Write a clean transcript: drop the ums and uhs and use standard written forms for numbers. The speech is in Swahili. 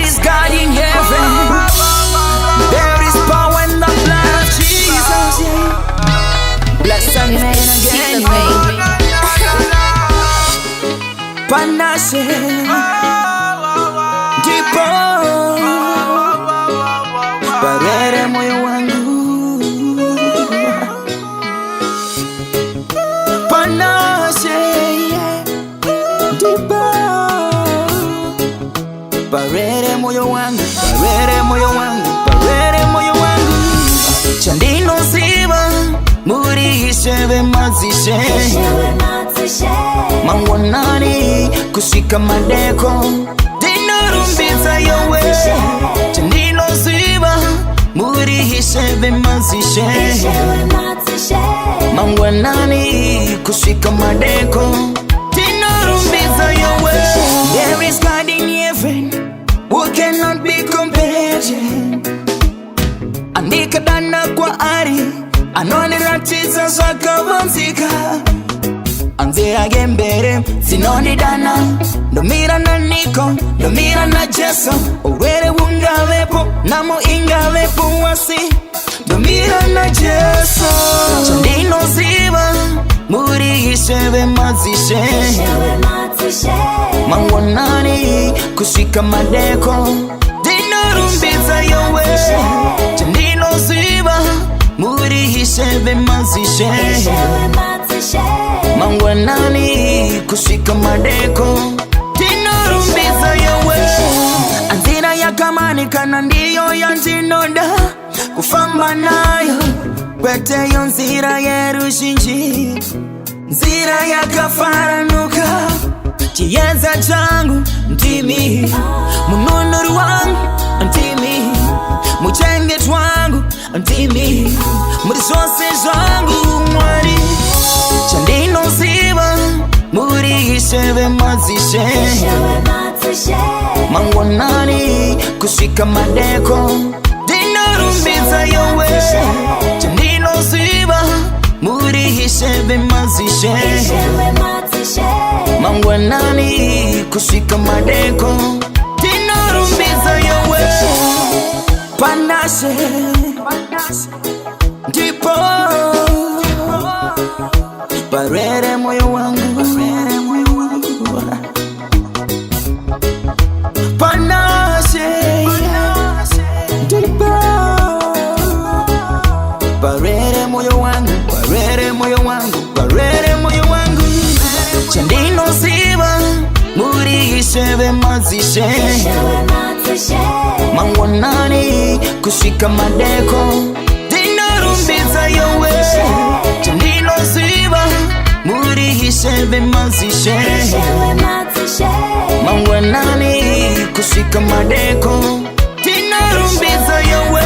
is God in heaven. There is power in the blood of Jesus. Bless and man again, Panache, Deepo, Parere moyo wangu. Panache, Deepo, Parere moyo wangu, Parere moyo wangu, Parere moyo wangu. Chandino siba, muri ishebe mazishe. Mangwanani kushika madeko dinarumbiza yowe. Chandino siba, muri ishebe mazishe. Mangwanani kushika madeko dinarumbiza yowe. There is God in heaven who cannot be compared. Andika dana kwa ari anone ratiza zakavanzika. Anzira gembere sinoni dana ndomira na niko ndomira na jeso. Owere wungavepo namo ingavepo wasi ndomira na jeso. Chandino ziba muri ishebe mazishe. Mangwanani kushika madeko dinarumbiza yowe. Chandino ziba muri ishebe mazishe. Mangwanani kushika madeko dinarumbiza yowe. Anzira ya kamani kana ndiyo ya nzinoda kufamba nayo kwete yo nzira yerushinji. Nzira ya kafaranuka chiyeza changu ntimi. Mununuru wangu ntimi. Muchenge twangu ntimi. Muri zose zangu mwari. Chandino siba muri ishebe mazishe. Mangwanani kushika madeko dinarumbiza yowe. Chandino siba muri ishebe mazishe. Mangwanani kushika madeko dinarumbiza yowe. Panache, Deepo, Parere moyo wangu. Panache, Deepo, Parere moyo wangu. Parere moyo wangu. Parere moyo wangu. Chandino siba muri ishebe mazishe. Mangwanani kushika madeko dinarumbiza yowe. Chandino siba muri ishebe mazishe. Mangwanani kushika madeko dinarumbiza yowe.